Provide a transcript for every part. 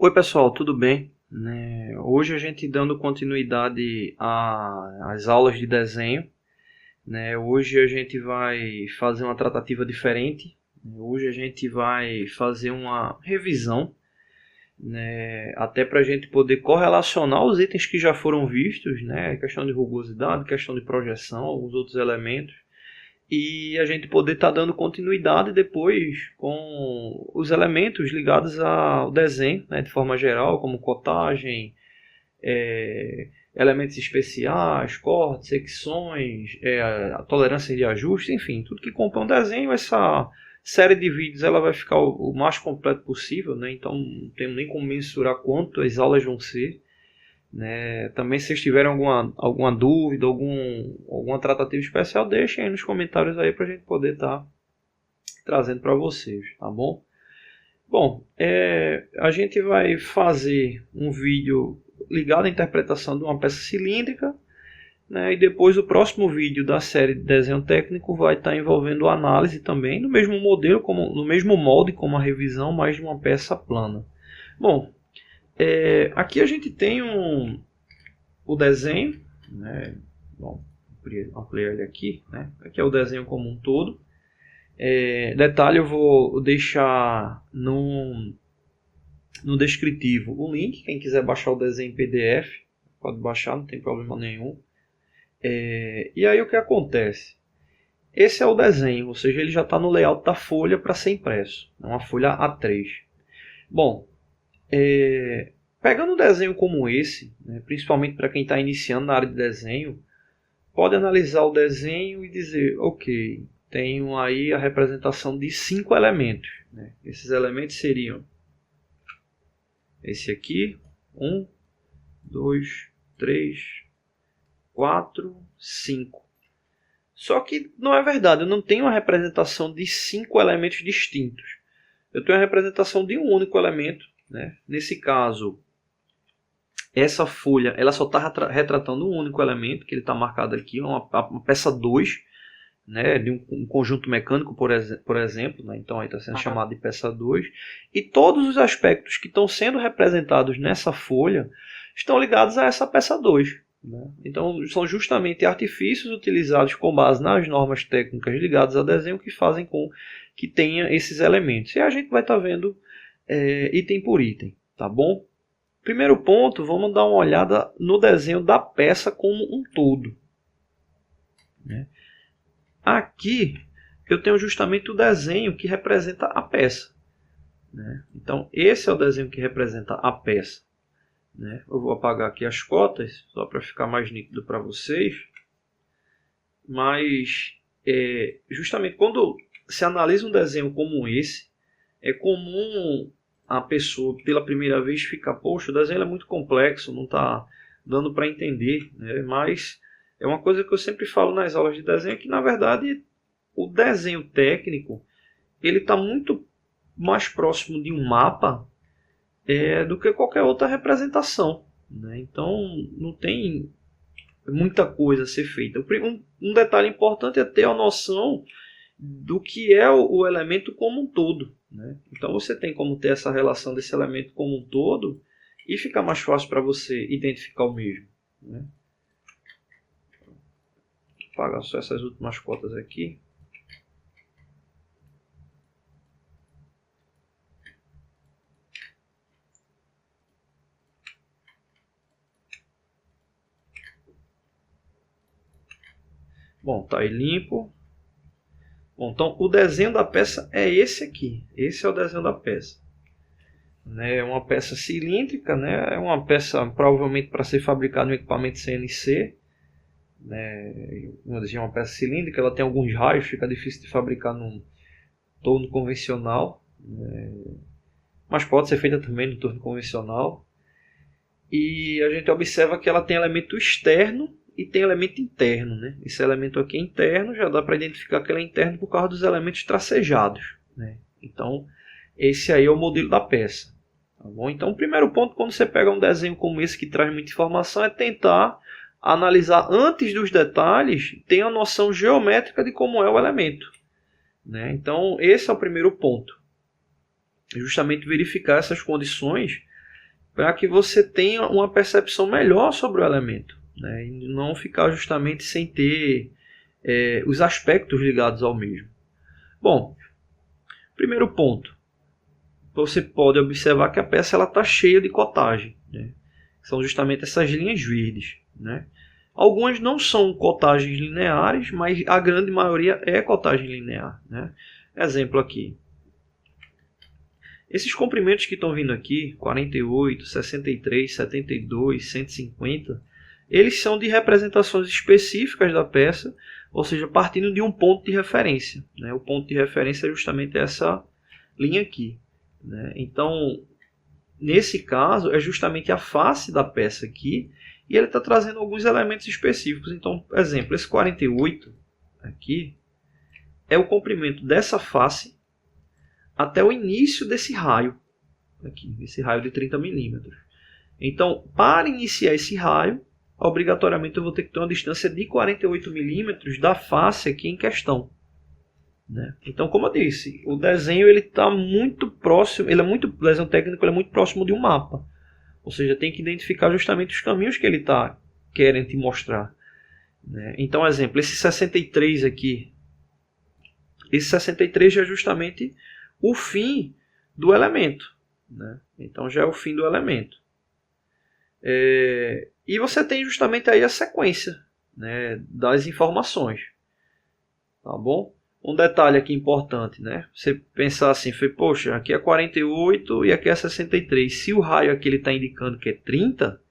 Oi pessoal, tudo bem? Hoje a gente dando continuidade às aulas de desenho. Hoje a gente vai fazer uma tratativa diferente. Hoje a gente vai fazer uma revisão, até para a gente poder correlacionar os itens que já foram vistos, questão de rugosidade, questão de projeção, alguns outros elementos. E a gente poder estar dando continuidade depois com os elementos ligados ao desenho, de forma geral, como cotagem, elementos especiais, cortes, secções, a tolerância de ajuste, enfim, tudo que compõe um desenho. Essa série de vídeos ela vai ficar o mais completo possível, então não tenho nem como mensurar quanto as aulas vão ser. Também se vocês tiverem alguma dúvida, alguma tratativa especial, deixem aí nos comentários aí para a gente poder estar trazendo para vocês, tá bom? Bom, a gente vai fazer um vídeo ligado à interpretação de uma peça cilíndrica, e depois o próximo vídeo da série de desenho técnico vai estar envolvendo análise também, no mesmo modelo, no mesmo molde como a revisão, mas de uma peça plana. Bom, aqui a gente tem o desenho, Bom, ampliar ele aqui, Aqui é o desenho como um todo. Detalhe, eu vou deixar no descritivo o link. Quem quiser baixar o desenho em PDF, pode baixar, não tem problema nenhum. E aí o que acontece? Esse é o desenho, ou seja, ele já está no layout da folha para ser impresso. É uma folha A3. Bom, pegando um desenho como esse, principalmente para quem está iniciando na área de desenho, pode analisar o desenho e dizer, ok, tenho aí a representação de 5 elementos. Esses elementos seriam esse aqui, 1, 2, 3, 4, 5. Só que não é verdade, eu não tenho a representação de 5 elementos distintos. Eu tenho a representação de um único elemento. Nesse caso, essa folha ela só está retratando um único elemento, que ele está marcado aqui, uma peça 2, de um conjunto mecânico, por exemplo. Então aí está sendo chamado de peça 2. E todos os aspectos que estão sendo representados nessa folha estão ligados a essa peça 2. Então são justamente artifícios utilizados com base nas normas técnicas ligadas a desenho que fazem com que tenha esses elementos. E a gente vai estar vendo item por item, tá bom? Primeiro ponto, vamos dar uma olhada no desenho da peça como um todo. Aqui eu tenho justamente o desenho que representa a peça. Então esse é o desenho que representa a peça. Eu vou apagar aqui as cotas, só para ficar mais nítido para vocês. Mas justamente quando se analisa um desenho como esse, é comum a pessoa pela primeira vez ficar, poxa, o desenho é muito complexo, não está dando para entender. Mas é uma coisa que eu sempre falo nas aulas de desenho, que na verdade o desenho técnico ele está muito mais próximo de um mapa do que qualquer outra representação. Então não tem muita coisa a ser feita. Um detalhe importante é ter a noção do que é o elemento como um todo. Então você tem como ter essa relação desse elemento como um todo e fica mais fácil para você identificar o mesmo. Vou apagar só essas últimas cotas aqui. Bom, tá aí limpo. Bom, então o desenho da peça é esse aqui. Esse é o desenho da peça. É uma peça cilíndrica, é uma peça provavelmente para ser fabricada no equipamento CNC. Como eu disse, é uma peça cilíndrica, ela tem alguns raios, fica difícil de fabricar num torno convencional. Mas pode ser feita também no torno convencional. E a gente observa que ela tem elemento externo e tem elemento interno. Esse elemento aqui é interno, já dá para identificar que ele é interno por causa dos elementos tracejados. Então, esse aí é o modelo da peça. Tá bom? Então, o primeiro ponto, quando você pega um desenho como esse que traz muita informação, é tentar analisar antes dos detalhes, ter a noção geométrica de como é o elemento. Então, esse é o primeiro ponto. Justamente verificar essas condições para que você tenha uma percepção melhor sobre o elemento, né? E não ficar justamente sem ter os aspectos ligados ao mesmo. Bom, primeiro ponto, você pode observar que a peça está cheia de cotagem, né? São justamente essas linhas verdes, né? Algumas não são cotagens lineares, mas a grande maioria é cotagem linear, né? Exemplo aqui. Esses comprimentos que estão vindo aqui, 48, 63, 72, 150, eles são de representações específicas da peça, ou seja, partindo de um ponto de referência, né? O ponto de referência é justamente essa linha aqui, né? Então, nesse caso, é justamente a face da peça aqui, e ele está trazendo alguns elementos específicos. Então, por exemplo, esse 48 aqui é o comprimento dessa face até o início desse raio, aqui, esse raio de 30 milímetros. Então, para iniciar esse raio, obrigatoriamente eu vou ter que ter uma distância de 48 milímetros da face aqui em questão, né? Então, como eu disse, o desenho ele está muito próximo, o desenho técnico ele é muito próximo de um mapa. Ou seja, tem que identificar justamente os caminhos que ele está querendo te mostrar, né? Então, exemplo, esse 63 aqui, esse 63 já é justamente o fim do elemento, né? Então já é o fim do elemento. E você tem justamente aí a sequência, né, das informações, tá bom? Um detalhe aqui importante, né? Você pensar assim, poxa, aqui é 48 e aqui é 63. Se o raio aqui está indicando que é 30,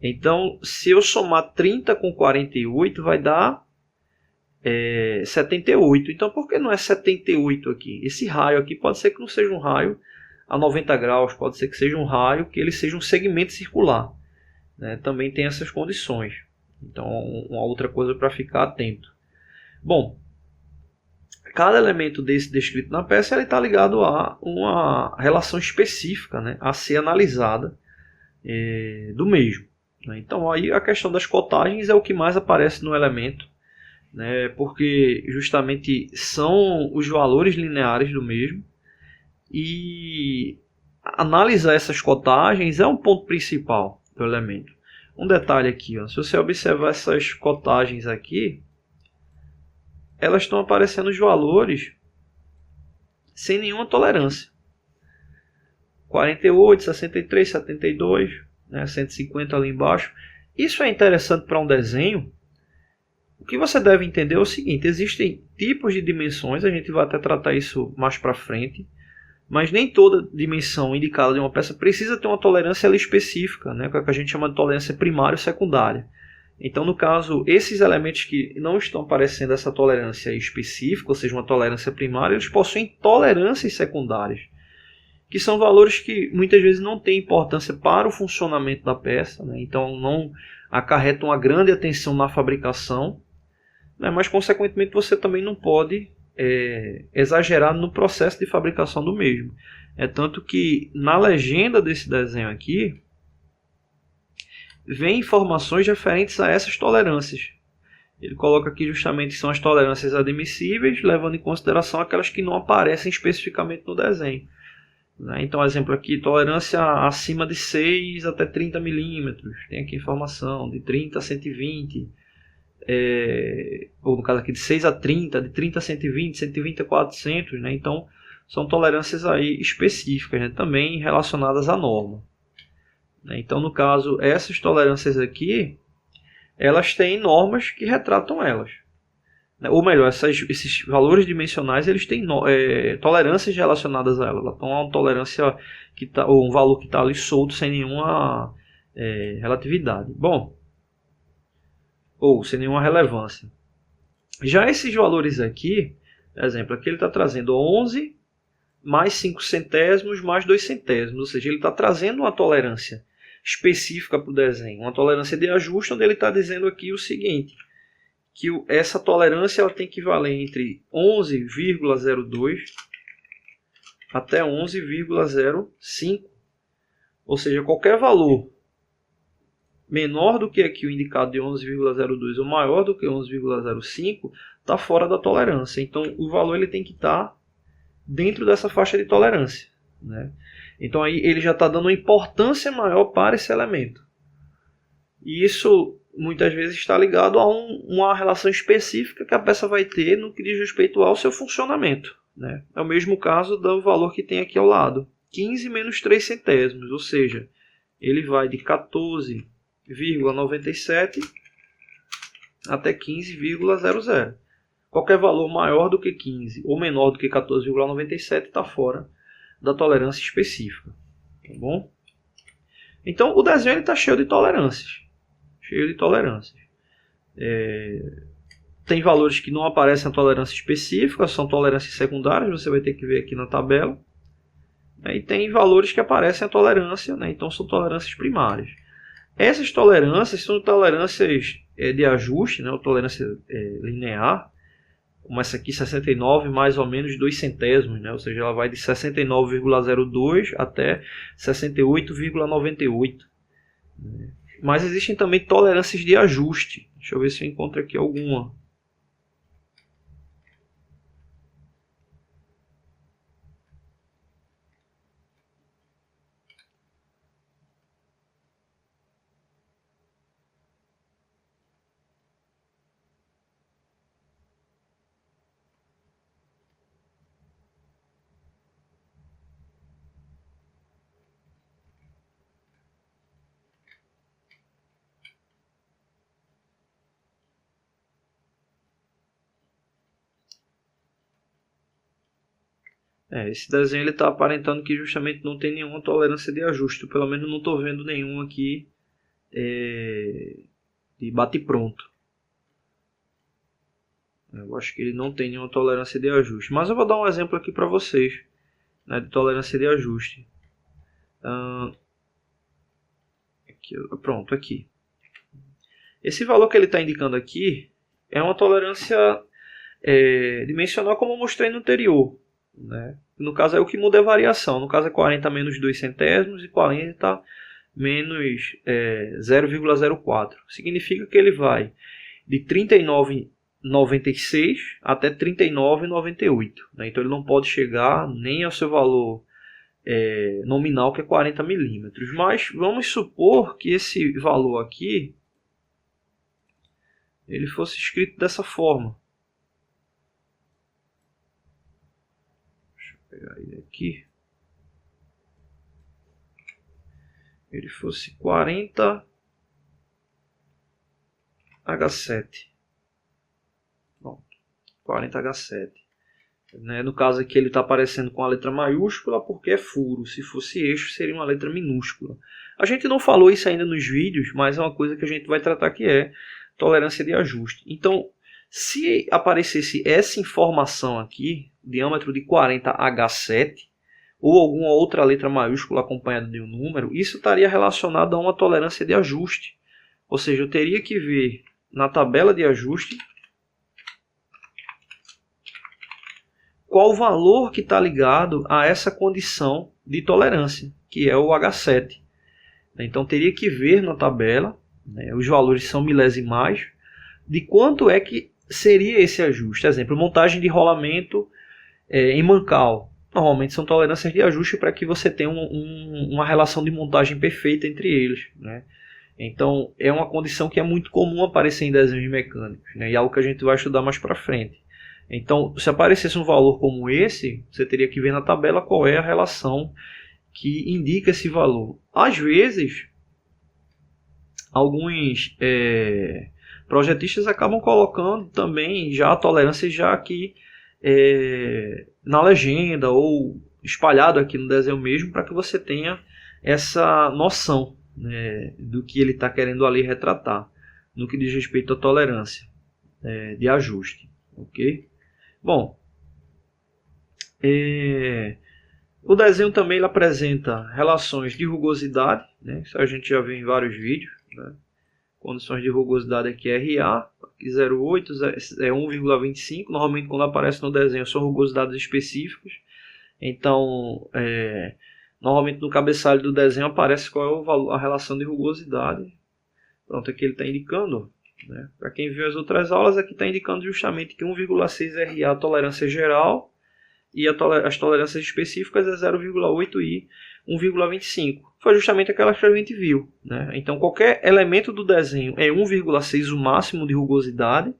então se eu somar 30 com 48 vai dar 78. Então por que não é 78 aqui? Esse raio aqui pode ser que não seja um raio a 90 graus, pode ser que seja um raio que ele seja um segmento circular, né? Também tem essas condições. Então uma outra coisa para ficar atento. Bom, cada elemento desse descrito na peça está ligado a uma relação específica, né, a ser analisada do mesmo, né? Então aí a questão das cotagens é o que mais aparece no elemento, né, porque justamente são os valores lineares do mesmo, e analisar essas cotagens é um ponto principal do elemento. Um detalhe aqui, ó, se você observar essas cotagens aqui, elas estão aparecendo os valores sem nenhuma tolerância. 48, 63, 72, né, 150 ali embaixo. Isso é interessante para um desenho. O que você deve entender é o seguinte: existem tipos de dimensões, a gente vai até tratar isso mais para frente, mas nem toda dimensão indicada de uma peça precisa ter uma tolerância ali específica, né, que é o que a gente chama de tolerância primária ou secundária. Então, no caso, esses elementos que não estão aparecendo essa tolerância específica, ou seja, uma tolerância primária, eles possuem tolerâncias secundárias, que são valores que muitas vezes não têm importância para o funcionamento da peça, né? Então não acarretam uma grande atenção na fabricação, né? Mas, consequentemente, você também não pode exagerar no processo de fabricação do mesmo. É tanto que na legenda desse desenho aqui, vem informações referentes a essas tolerâncias. Ele coloca aqui justamente que são as tolerâncias admissíveis, levando em consideração aquelas que não aparecem especificamente no desenho, né? Então, exemplo aqui, tolerância acima de 6 até 30 milímetros. Tem aqui informação de 30 a 120, ou no caso aqui de 6 a 30, de 30 a 120, 120 a 400, né? Então, são tolerâncias aí específicas, né? Também relacionadas à norma. Então, no caso, essas tolerâncias aqui, elas têm normas que retratam elas. Ou melhor, esses valores dimensionais, eles têm tolerâncias relacionadas a elas. Então, há uma tolerância ou um valor que está ali solto sem nenhuma relatividade. Bom, ou sem nenhuma relevância. Já esses valores aqui, por exemplo, aqui ele está trazendo 11 mais 5 centésimos mais 2 centésimos. Ou seja, ele está trazendo uma tolerância específica para o desenho, uma tolerância de ajuste, onde ele está dizendo aqui o seguinte, que essa tolerância ela tem que valer entre 11,02 até 11,05, ou seja, qualquer valor menor do que aqui o indicado de 11,02 ou maior do que 11,05 está fora da tolerância. Então o valor ele tem que estar dentro dessa faixa de tolerância, né? Então aí ele já está dando uma importância maior para esse elemento. E isso muitas vezes está ligado a uma relação específica que a peça vai ter no que diz respeito ao seu funcionamento, né? É o mesmo caso do valor que tem aqui ao lado, 15 menos 3 centésimos, ou seja, ele vai de 14,97 até 15,00. Qualquer valor maior do que 15 ou menor do que 14,97 está fora da tolerância específica. Tá bom? Então o desenho está cheio de tolerâncias. Tem valores que não aparecem na tolerância específica, são tolerâncias secundárias, você vai ter que ver aqui na tabela. E tem valores que aparecem a tolerância, né? Então são tolerâncias primárias. Essas tolerâncias são tolerâncias de ajuste, né? Ou tolerância linear, como essa aqui, 69 mais ou menos 2 centésimos, né? Ou seja, ela vai de 69,02 até 68,98. Mas existem também tolerâncias de ajuste. Deixa eu ver se eu encontro aqui alguma. Esse desenho está aparentando que justamente não tem nenhuma tolerância de ajuste. Pelo menos não estou vendo nenhum aqui de bate-pronto. Eu acho que ele não tem nenhuma tolerância de ajuste. Mas eu vou dar um exemplo aqui para vocês, né, de tolerância de ajuste. Pronto, aqui. Esse valor que ele está indicando aqui é uma tolerância dimensional como eu mostrei no anterior. Né? No caso é o que muda é a variação. No caso é 40 menos 2 centésimos e 40 menos 0,04. Significa que ele vai de 39,96 até 39,98. Né? Então ele não pode chegar nem ao seu valor nominal, que é 40 milímetros. Mas vamos supor que esse valor aqui ele fosse escrito dessa forma. Deixa eu pegar ele aqui. Ele fosse 40 H7. Pronto, 40 H7. Né? No caso aqui ele está aparecendo com a letra maiúscula porque é furo. Se fosse eixo seria uma letra minúscula. A gente não falou isso ainda nos vídeos, mas é uma coisa que a gente vai tratar, que é tolerância de ajuste. Então, se aparecesse essa informação aqui, diâmetro de 40 H7, ou alguma outra letra maiúscula acompanhada de um número, isso estaria relacionado a uma tolerância de ajuste. Ou seja, eu teria que ver na tabela de ajuste qual o valor que está ligado a essa condição de tolerância, que é o H7. Então teria que ver na tabela, né, os valores são milesimais, de quanto é que seria esse ajuste. Exemplo, montagem de rolamento em mancal. Normalmente são tolerâncias de ajuste para que você tenha uma relação de montagem perfeita entre eles. Né? Então é uma condição que é muito comum aparecer em desenhos mecânicos, né? E é algo que a gente vai estudar mais para frente. Então, se aparecesse um valor como esse, você teria que ver na tabela qual é a relação que indica esse valor. Às vezes, alguns projetistas acabam colocando também já a tolerância já aqui na legenda ou espalhado aqui no desenho mesmo, para que você tenha essa noção, né, do que ele está querendo ali retratar no que diz respeito à tolerância de ajuste. Ok? Bom, o desenho também ele apresenta relações de rugosidade, né? Isso a gente já viu em vários vídeos, né? Condições de rugosidade aqui é RA, 0,8 é 1,25. Normalmente quando aparece no desenho são rugosidades específicas. Então, normalmente no cabeçalho do desenho aparece qual é o valor, a relação de rugosidade. Pronto, aqui ele está indicando. Né? Para quem viu as outras aulas, aqui está indicando justamente que 1,6 RA é a tolerância geral e as tolerâncias específicas é 0,8 I. 1,25. Foi justamente aquela que a gente viu, né? Então qualquer elemento do desenho é 1,6 o máximo de rugosidade,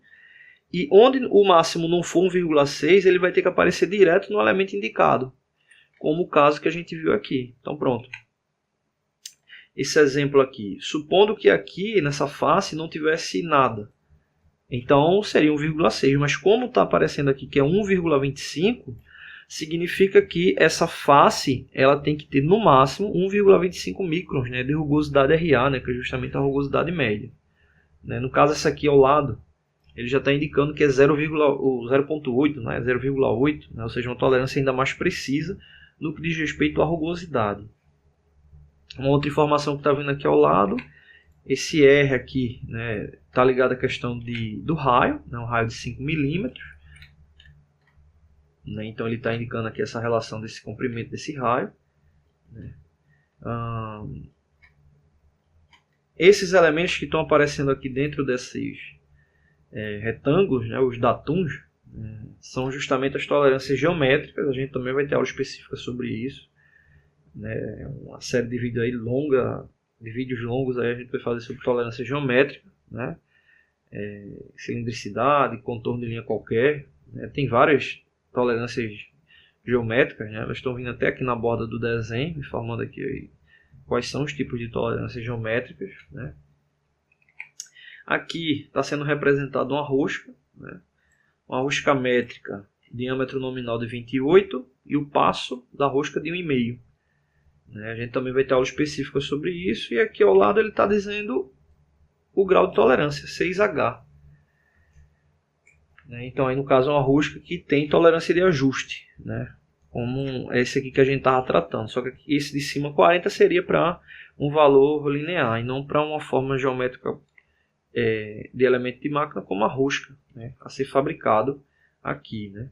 e onde o máximo não for 1,6, ele vai ter que aparecer direto no elemento indicado, como o caso que a gente viu aqui. Então pronto. Esse exemplo aqui, supondo que aqui nessa face não tivesse nada, então seria 1,6, mas como está aparecendo aqui que é 1,25, significa que essa face ela tem que ter no máximo 1,25 microns, né, de rugosidade RA, né, que é justamente a rugosidade média. Né? No caso, essa aqui ao lado, ele já está indicando que é 0,8, né, 0,8, né, ou seja, uma tolerância ainda mais precisa no que diz respeito à rugosidade. Uma outra informação que está vindo aqui ao lado, esse R aqui está ligado à questão do raio, né, um raio de 5 milímetros. Né, então ele está indicando aqui essa relação desse comprimento desse raio. Né. Esses elementos que estão aparecendo aqui dentro desses retângulos, né, os datuns, são justamente as tolerâncias geométricas. A gente também vai ter aula específica sobre isso. Né, uma série de vídeos aí de vídeos longos aí a gente vai fazer sobre tolerância geométrica, né, cilindricidade, contorno de linha qualquer, né, tem várias tolerâncias geométricas, né, elas estão vindo até aqui na borda do desenho, informando aqui aí quais são os tipos de tolerâncias geométricas. Né. Aqui está sendo representada uma rosca, né, uma rosca métrica, diâmetro nominal de 28 e o passo da rosca de 1,5. A gente também vai ter aula específica sobre isso. E aqui ao lado ele está dizendo o grau de tolerância, 6H. Então aí no caso é uma rosca que tem tolerância de ajuste, né? Como esse aqui que a gente estava tratando. Só que esse de cima 40 seria para um valor linear e não para uma forma geométrica de elemento de máquina como a rosca, né, a ser fabricado aqui. Né?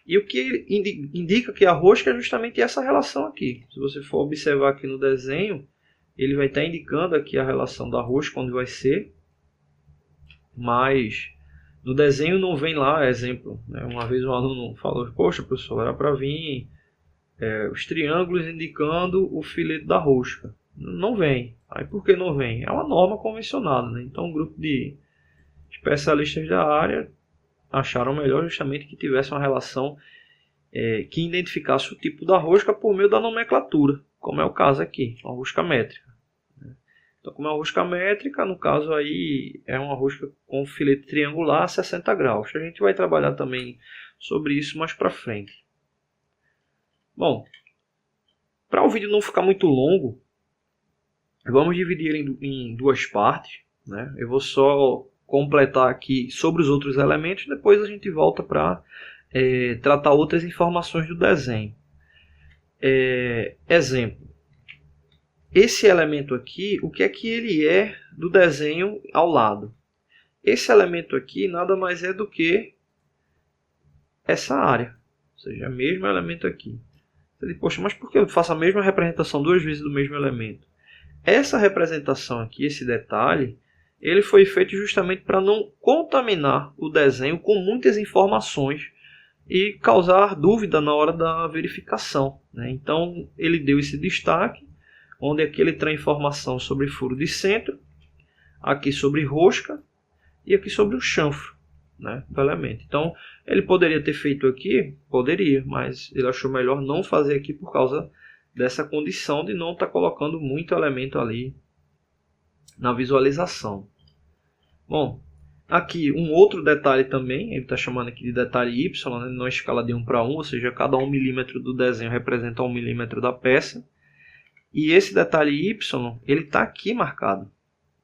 E o que indica que a rosca é justamente essa relação aqui. Se você for observar aqui no desenho, ele vai estar indicando aqui a relação da rosca, onde vai ser. Mas no desenho não vem lá, exemplo. Né? Uma vez um aluno falou, poxa professor, era para vir os triângulos indicando o filete da rosca. Não vem. Aí por que não vem? É uma norma convencionada. Né? Então um grupo de especialistas da área acharam melhor justamente que tivesse uma relação que identificasse o tipo da rosca por meio da nomenclatura, como é o caso aqui, uma rosca métrica. Então, como é uma rosca métrica, no caso aí é uma rosca com filete triangular a 60 graus. A gente vai trabalhar também sobre isso mais para frente. Bom, para o vídeo não ficar muito longo, vamos dividir ele em duas partes. Né? Eu vou só completar aqui sobre os outros elementos, depois a gente volta para tratar outras informações do desenho. Exemplo. Esse elemento aqui, o que é que ele é do desenho ao lado? Esse elemento aqui nada mais é do que essa área, ou seja, o mesmo elemento aqui. Você diz, poxa, mas por que eu faço a mesma representação duas vezes do mesmo elemento? Essa representação aqui, esse detalhe, ele foi feito justamente para não contaminar o desenho com muitas informações e causar dúvida na hora da verificação. Né? Então, ele deu esse destaque, onde aqui ele traz informação sobre furo de centro, aqui sobre rosca e aqui sobre o chanfro, né, do elemento. Então, ele poderia ter feito aqui? Poderia, mas ele achou melhor não fazer aqui por causa dessa condição de não estar colocando muito elemento ali na visualização. Bom, aqui um outro detalhe também, ele está chamando aqui de detalhe Y, né, na escala de 1 para 1, ou seja, cada 1 milímetro do desenho representa 1 milímetro da peça. E esse detalhe Y, ele está aqui marcado.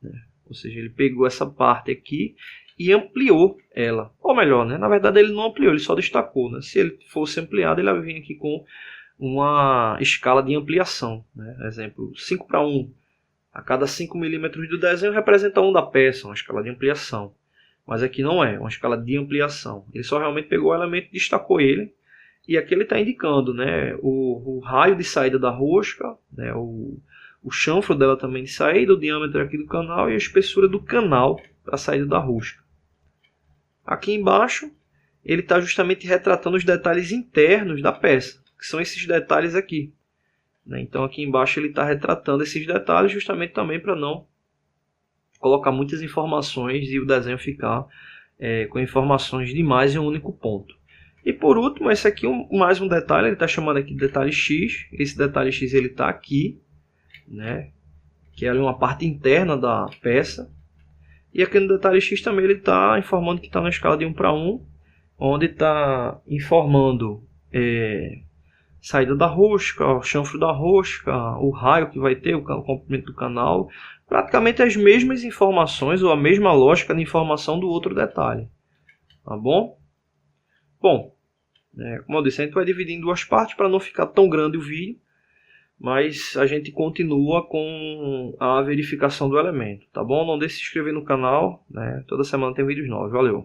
Né? Ou seja, ele pegou essa parte aqui e ampliou ela. Ou melhor, né? Na verdade ele não ampliou, ele só destacou. Né? Se ele fosse ampliado, ele ia vir aqui com uma escala de ampliação. Né? Exemplo, 5 para 1. A cada 5 milímetros do desenho representa 1 da peça, uma escala de ampliação. Mas aqui não é uma escala de ampliação. Ele só realmente pegou o elemento e destacou ele. E aqui ele está indicando, né, o raio de saída da rosca, né, o chanfro dela também de saída, o diâmetro aqui do canal e a espessura do canal para a saída da rosca. Aqui embaixo ele está justamente retratando os detalhes internos da peça, que são esses detalhes aqui. né? Então aqui embaixo ele está retratando esses detalhes justamente também para não colocar muitas informações e o desenho ficar com informações demais em um único ponto. E por último, esse aqui mais um detalhe, ele está chamando aqui de detalhe X. Esse detalhe X ele está aqui, né? Que é ali uma parte interna da peça. E aqui no detalhe X também ele está informando que está na escala de 1 para 1, onde está informando saída da rosca, o chanfro da rosca, o raio que vai ter, o comprimento do canal. Praticamente as mesmas informações ou a mesma lógica de informação do outro detalhe. Tá bom? Bom, como eu disse, a gente vai dividir em duas partes para não ficar tão grande o vídeo. Mas a gente continua com a verificação do elemento, tá bom? Não deixe de se inscrever no canal, né? Toda semana tem vídeos novos. Valeu!